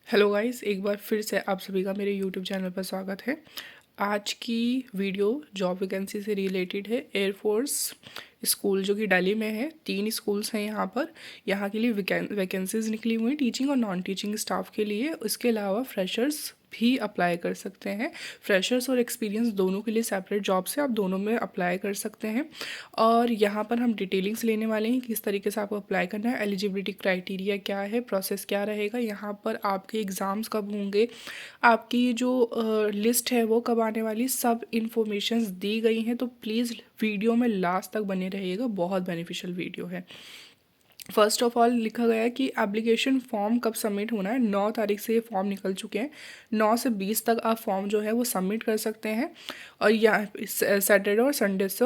Hello guys, एक बार फिर से आप सभी का मेरे यूट्यूब चैनल पर स्वागत है। आज की वीडियो जॉब वैकेंसी से रिलेटेड है। एयरफोर्स स्कूल जो कि दिल्ली में है, 3 स्कूल्स हैं यहाँ पर। यहाँ के लिए वैकेंसीज निकली हुई हैं टीचिंग और नॉन टीचिंग स्टाफ के लिए। उसके अलावा फ्रेशर्स भी अप्लाई कर सकते हैं। फ्रेशर्स और एक्सपीरियंस दोनों के लिए सेपरेट जॉब से आप दोनों में अप्लाई कर सकते हैं। और यहाँ पर हम डिटेलिंग्स लेने वाले हैं किस तरीके से आपको अप्लाई करना है, एलिजिबिलिटी क्राइटेरिया क्या है, प्रोसेस क्या रहेगा, यहाँ पर आपके एग्ज़ाम्स कब होंगे, आपकी जो लिस्ट है वो कब आने वाली, सब इन्फॉर्मेशंस दी गई हैं। तो प्लीज़ वीडियो में लास्ट तक बने रहिएगा, बहुत बेनिफिशियल वीडियो है। फर्स्ट ऑफ ऑल लिखा गया है कि एप्लीकेशन फॉर्म कब सबमिट होना है। 9 तारीख से ये फॉर्म निकल चुके हैं। 9 से 20 तक आप फॉर्म जो है वो सबमिट कर सकते हैं। और यहाँ सैटरडे और संडे से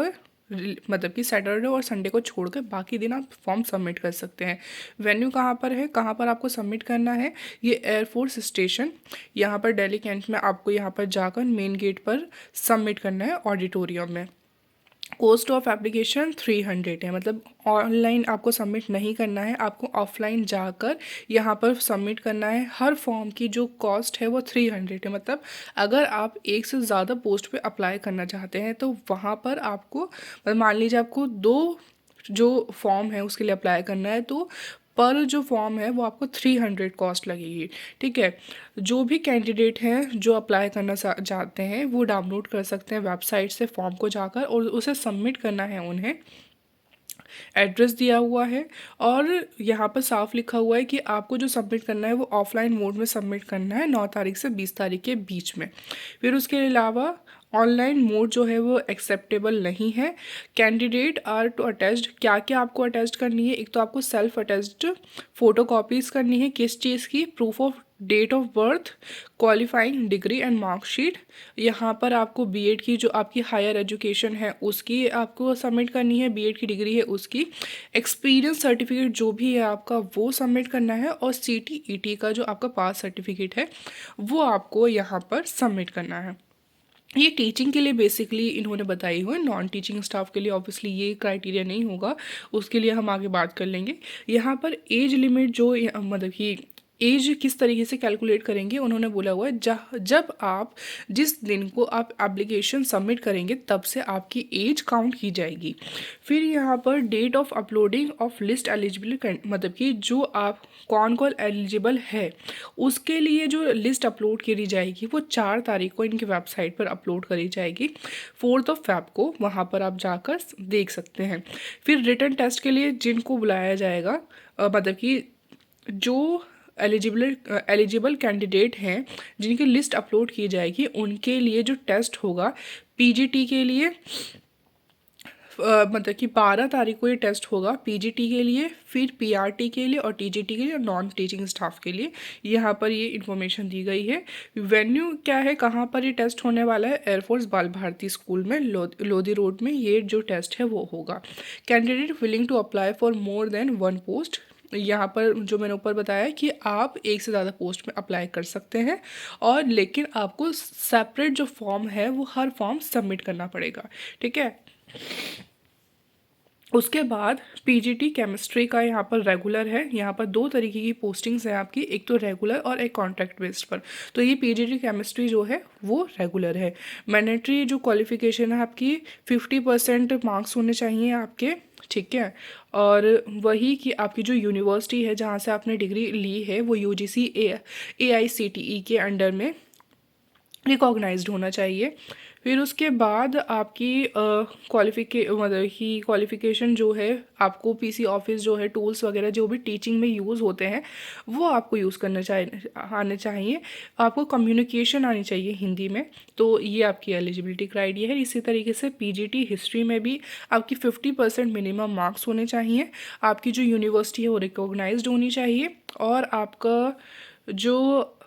मतलब कि सैटरडे और संडे को छोड़कर बाकी दिन आप फॉर्म सबमिट कर सकते हैं। वेन्यू कहाँ पर है, कहाँ पर आपको सबमिट करना है, ये एयरफोर्स स्टेशन यहाँ पर दिल्ली कैंट में आपको यहाँ पर जाकर मेन गेट पर सबमिट करना है ऑडिटोरियम में। कॉस्ट ऑफ एप्लीकेशन 300 है, मतलब ऑनलाइन आपको सबमिट नहीं करना है, आपको ऑफलाइन जाकर यहाँ पर सबमिट करना है। हर फॉर्म की जो कॉस्ट है वो 300 है। मतलब अगर आप एक से ज़्यादा पोस्ट पे अप्लाई करना चाहते हैं तो वहाँ पर आपको मतलब मान लीजिए आपको 2 जो फॉर्म है उसके लिए अप्लाई करना है, तो पर जो फॉर्म है वो आपको 300 कॉस्ट लगेगी। ठीक है। जो भी कैंडिडेट हैं जो अप्लाई करना चाहते हैं वो डाउनलोड कर सकते हैं वेबसाइट से फॉर्म को जाकर, और उसे सबमिट करना है उन्हें। एड्रेस दिया हुआ है और यहाँ पर साफ लिखा हुआ है कि आपको जो सबमिट करना है वो ऑफलाइन मोड में सबमिट करना है 9 तारीख से 20 तारीख के बीच में। फिर उसके अलावा ऑनलाइन मोड जो है वो एक्सेप्टेबल नहीं है। कैंडिडेट आर टू अटैच्ड, क्या क्या आपको अटैच करनी है, एक तो आपको सेल्फ अटैच्ड फ़ोटो कॉपीज़ करनी है। किस चीज़ की, proof of date of birth, qualifying degree and marksheet. यहाँ पर आपको बीएड की जो आपकी हायर एजुकेशन है उसकी आपको सबमिट करनी है, बीएड की डिग्री है उसकी। एक्सपीरियंस सर्टिफिकेट जो भी है आपका वो सबमिट करना है, और सीटीईटी का जो आपका पास सर्टिफिकेट है वो आपको यहाँ पर सबमिट करना है। ये टीचिंग के लिए बेसिकली इन्होंने बताई हुई है। नॉन टीचिंग स्टाफ के लिए ऑब्वियसली ये क्राइटेरिया नहीं होगा, उसके लिए हम आगे बात कर लेंगे। यहाँ पर एज लिमिट जो मतलब कि एज किस तरीके से कैलकुलेट करेंगे उन्होंने बोला हुआ है, जब आप जिस दिन को आप एप्लीकेशन सबमिट करेंगे तब से आपकी एज काउंट की जाएगी। फिर यहाँ पर date of uploading of list eligible, मतलब कि जो आप कौन कौन एलिजिबल है उसके लिए जो लिस्ट अपलोड करी जाएगी वो 4 तारीख को इनकी वेबसाइट पर अपलोड करी जाएगी। 4 फेब को वहाँ पर आप जाकर देख सकते हैं। फिर रिटन टेस्ट के लिए जिनको बुलाया जाएगा, मतलब कि जो एलिजिबल कैंडिडेट हैं जिनकी लिस्ट अपलोड की जाएगी उनके लिए जो टेस्ट होगा पीजीटी के लिए, मतलब कि 12 तारीख को ये टेस्ट होगा पीजीटी के लिए, फिर पीआरटी के लिए और टीजीटी के लिए और नॉन टीचिंग स्टाफ के लिए। यहाँ पर ये इन्फॉर्मेशन दी गई है। वेन्यू क्या है, कहाँ पर ये टेस्ट होने वाला है, एयरफोर्स बाल भारती स्कूल में लोधी रोड में ये जो टेस्ट है वो होगा। Candidate willing to apply for more than 1 post, यहाँ पर जो मैंने ऊपर बताया कि आप एक से ज़्यादा पोस्ट में अप्लाई कर सकते हैं, और लेकिन आपको सेपरेट जो फॉर्म है वो हर फॉर्म सबमिट करना पड़ेगा। ठीक है। उसके बाद पीजीटी केमिस्ट्री का यहाँ पर रेगुलर है। यहाँ पर 2 तरीके की पोस्टिंग्स हैं आपकी, एक तो रेगुलर और एक कॉन्ट्रैक्ट बेस्ड पर। तो ये पीजीटी केमिस्ट्री जो है वो रेगुलर है। मैंडेटरी जो क्वालिफिकेशन है आपकी 50% मार्क्स होने चाहिए आपके। ठीक है। और वही कि आपकी जो यूनिवर्सिटी है जहाँ से आपने डिग्री ली है वो यूजीसी एआईसीटीई के अंडर में रिकॉग्नाइज्ड होना चाहिए। फिर उसके बाद आपकी मतलब कि क्वालिफ़िकेशन जो है आपको पीसी ऑफिस जो है टूल्स वगैरह जो भी टीचिंग में यूज़ होते हैं वो आपको यूज़ करना आने चाहिए। आपको कम्युनिकेशन आनी चाहिए हिंदी में। तो ये आपकी एलिजिबिलिटी क्राइटेरिया है। इसी तरीके से पीजीटी हिस्ट्री में भी आपकी 50% मिनिमम मार्क्स होने चाहिए। आपकी जो यूनिवर्सिटी है वो रिकॉग्नाइज्ड होनी चाहिए, और आपका जो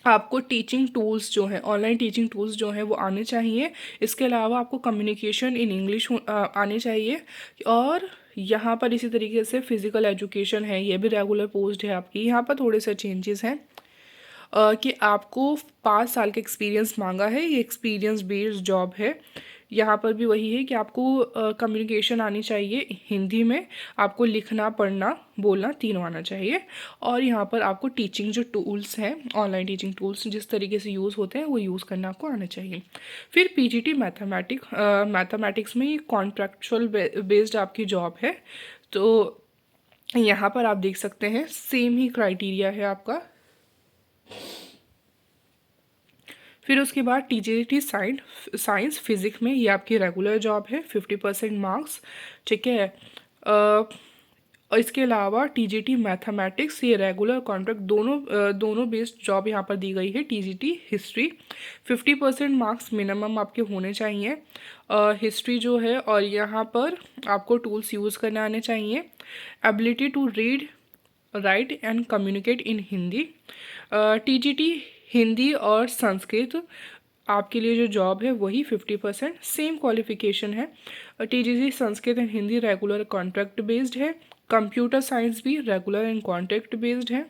आपको टीचिंग टूल्स जो हैं, ऑनलाइन टीचिंग टूल्स जो हैं वो आने चाहिए। इसके अलावा आपको कम्युनिकेशन इन इंग्लिश आने चाहिए। और यहाँ पर इसी तरीके से फिज़िकल एजुकेशन है, ये भी रेगुलर पोस्ट है आपकी। यहाँ पर थोड़े से चेंजेस हैं कि आपको 5 साल का एक्सपीरियंस मांगा है, ये एक्सपीरियंस बेस्ड जॉब है। यहाँ पर भी वही है कि आपको कम्युनिकेशन आनी चाहिए हिंदी में, आपको लिखना पढ़ना बोलना तीनों आना चाहिए। और यहाँ पर आपको टीचिंग जो टूल्स हैं, ऑनलाइन टीचिंग टूल्स जिस तरीके से यूज़ होते हैं वो यूज़ करना आपको आना चाहिए। फिर पीजीटी मैथमेटिक्स में ये कॉन्ट्रैक्चुअल बेस्ड आपकी जॉब है। तो यहाँ पर आप देख सकते हैं सेम ही क्राइटेरिया है आपका। फिर उसके बाद टीजीटी साइंस फिजिक्स में ये आपकी रेगुलर जॉब है, 50% मार्क्स, ठीक है। और इसके अलावा टीजीटी मैथमेटिक्स ये रेगुलर कॉन्ट्रैक्ट दोनों बेस्ड जॉब यहाँ पर दी गई है। टीजीटी हिस्ट्री 50% मार्क्स मिनिमम आपके होने चाहिए हिस्ट्री जो है, और यहाँ पर आपको टूल्स यूज़ करने आने चाहिए। Ability to read write and communicate in Hindi. TGT Hindi और संस्कृत आपके लिए जो जॉब है वही 50% सेम क्वालिफिकेशन है। TGT Sanskrit and Hindi regular contract based है। कंप्यूटर साइंस भी रेगुलर एंड कॉन्ट्रैक्ट बेस्ड है,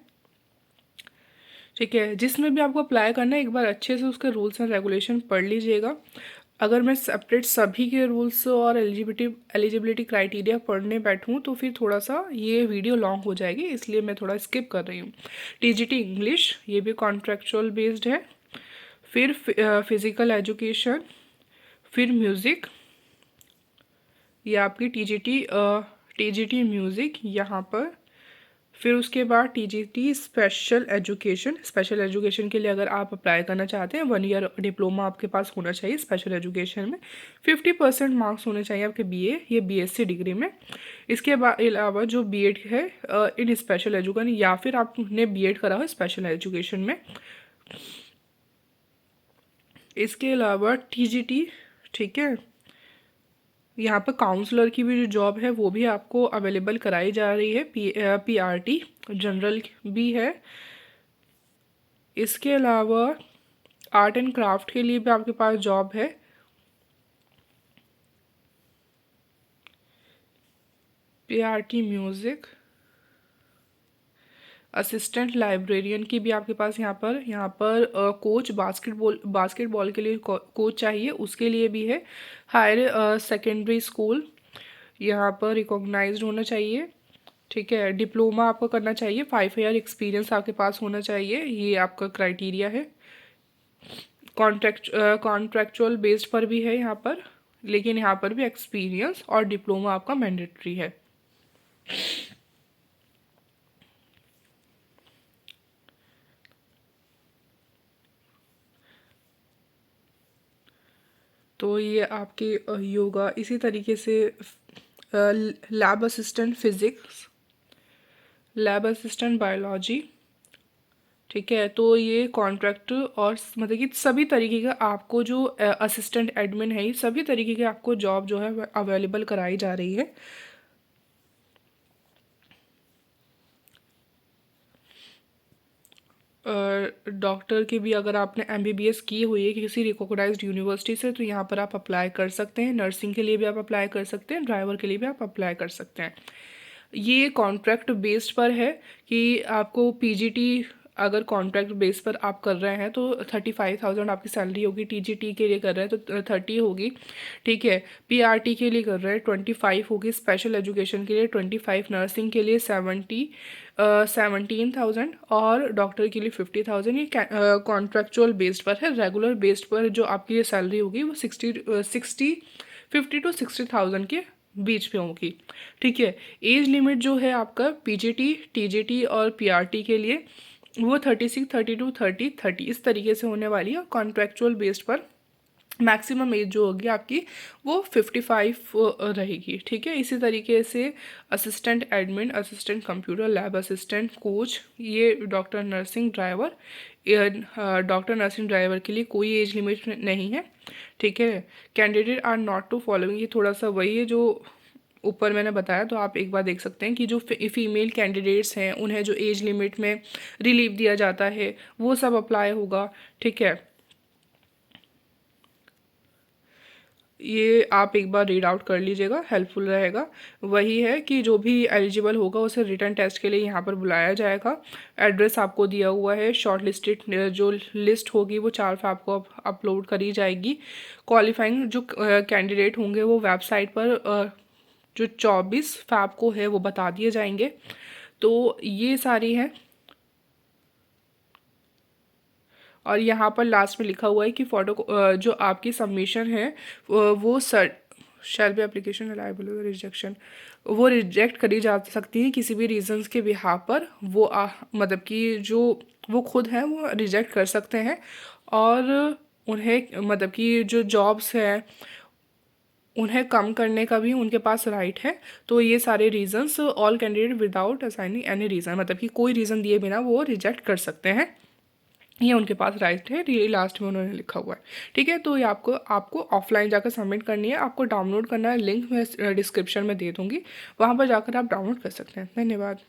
ठीक है। जिसमें भी आपको अप्लाई करना है एक बार अच्छे से उसके रूल्स एंड रेगुलेशन पढ़ लीजिएगा। अगर मैं सेपरेट सभी के रूल्स और एलिजिबिलिटी क्राइटेरिया पढ़ने बैठूं तो फिर थोड़ा सा ये वीडियो लॉन्ग हो जाएगी, इसलिए मैं थोड़ा स्किप कर रही हूँ। टीजीटी इंग्लिश ये भी कॉन्ट्रैक्चुअल बेस्ड है। फिर फिज़िकल एजुकेशन, फिर म्यूज़िक, ये आपकी टीजीटी म्यूज़िक यहाँ पर। फिर उसके बाद टीजीटी स्पेशल एजुकेशन के लिए अगर आप अप्लाई करना चाहते हैं 1 ईयर डिप्लोमा आपके पास होना चाहिए स्पेशल एजुकेशन में। 50% मार्क्स होने चाहिए आपके बीए या बीएससी डिग्री में। इसके अलावा जो बीएड है इन स्पेशल एजुकेशन, या फिर आपने बीएड करा हो स्पेशल एजुकेशन में। इसके अलावा टीजीटी, ठीक है, यहाँ पर काउंसलर की भी जो जॉब है वो भी आपको अवेलेबल कराई जा रही है। पीआरटी जनरल भी है। इसके अलावा आर्ट एंड क्राफ्ट के लिए भी आपके पास जॉब है। पीआरटी म्यूज़िक, असिस्टेंट लाइब्रेरियन की भी आपके पास यहाँ पर कोच बास्केटबॉल के लिए कोच चाहिए, उसके लिए भी है। हायर सेकेंडरी स्कूल यहाँ पर रिकॉग्नाइज्ड होना चाहिए, ठीक है। डिप्लोमा आपको करना चाहिए, 5 ईयर एक्सपीरियंस आपके पास होना चाहिए, ये आपका क्राइटेरिया है। कॉन्ट्रैक्चुअल बेस्ड पर भी है यहाँ पर, लेकिन यहाँ पर भी एक्सपीरियंस और डिप्लोमा आपका मैंडेटरी है। तो ये आपके योगा, इसी तरीके से lab assistant physics, lab assistant biology, ठीक है। तो ये कॉन्ट्रैक्ट और मतलब कि सभी तरीके का आपको जो असिस्टेंट एडमिन है, ये सभी तरीके के आपको जॉब जो है अवेलेबल कराई जा रही है। डॉक्टर की भी अगर आपने एमबीबीएस की हुई है किसी रिकॉग्नाइज्ड यूनिवर्सिटी से तो यहाँ पर आप अप्लाई कर सकते हैं। नर्सिंग के लिए भी आप अप्लाई कर सकते हैं, ड्राइवर के लिए भी आप अप्लाई कर सकते हैं। ये कॉन्ट्रैक्ट बेस्ड पर है कि आपको पीजीटी अगर कॉन्ट्रैक्ट बेस पर आप कर रहे हैं तो 35,000 आपकी सैलरी होगी। टीजीटी के लिए कर रहे हैं तो 30 होगी, ठीक है। पीआरटी के लिए कर रहे हैं 25 होगी, स्पेशल एजुकेशन के लिए 25, नर्सिंग के लिए 17,000 और डॉक्टर के लिए 50,000। ये कॉन्ट्रैक्चुअल बेस्ड पर है। रेगुलर बेस्ड पर जो आपकी ये सैलरी होगी वो 50 to 60,000 के बीच में होगी, ठीक है। एज लिमिट जो है आपका पीजीटी, टीजीटी और पीआरटी के लिए वो 36, 32, 30 इस तरीके से होने वाली है। कॉन्ट्रैक्चुअल बेस्ड पर मैक्सिमम एज जो होगी आपकी वो 55 रहेगी, ठीक है। इसी तरीके से assistant admin, assistant computer, lab assistant, coach, ये doctor nursing driver, doctor nursing driver के लिए कोई एज लिमिट नहीं है, ठीक है। Candidate are not to following, ये थोड़ा सा वही है जो ऊपर मैंने बताया, तो आप एक बार देख सकते हैं कि जो फीमेल कैंडिडेट्स हैं उन्हें जो एज लिमिट में रिलीव दिया जाता है वो सब अप्लाई होगा, ठीक है। ये आप एक बार रीड आउट कर लीजिएगा, हेल्पफुल रहेगा। वही है कि जो भी एलिजिबल होगा उसे रिटन टेस्ट के लिए यहाँ पर बुलाया जाएगा। एड्रेस आपको दिया हुआ है, शॉर्ट लिस्टेड जो लिस्ट होगी वो 4 फैब को अपलोड करी जाएगी। क्वालिफाइंग जो कैंडिडेट होंगे वो वेबसाइट पर जो 24 फैब को है वो बता दिए जाएंगे। तो ये सारी हैं। और यहाँ पर लास्ट में लिखा हुआ है कि फ़ोटो जो आपकी सबमिशन है वो शैल बी एप्लीकेशन अलाइबल रिजेक्शन, वो रिजेक्ट करी जा सकती हैं किसी भी रीजंस के बिहाफ पर। वो मतलब कि जो वो खुद हैं वो रिजेक्ट कर सकते हैं। और उन्हें मतलब कि जो जॉब्स हैं उन्हें कम करने का भी उनके पास राइट है। तो ये सारे reasons all candidate without assigning any reason, मतलब कि कोई रीज़न दिए बिना वो रिजेक्ट कर सकते हैं, ये उनके पास राइट है। ये लास्ट में उन्होंने लिखा हुआ है। ठीक है, तो ये आपको ऑफलाइन जाकर सबमिट करनी है। आपको डाउनलोड करना है, लिंक मैं डिस्क्रिप्शन में दे दूँगी, वहाँ पर जाकर आप डाउनलोड कर सकते हैं। धन्यवाद।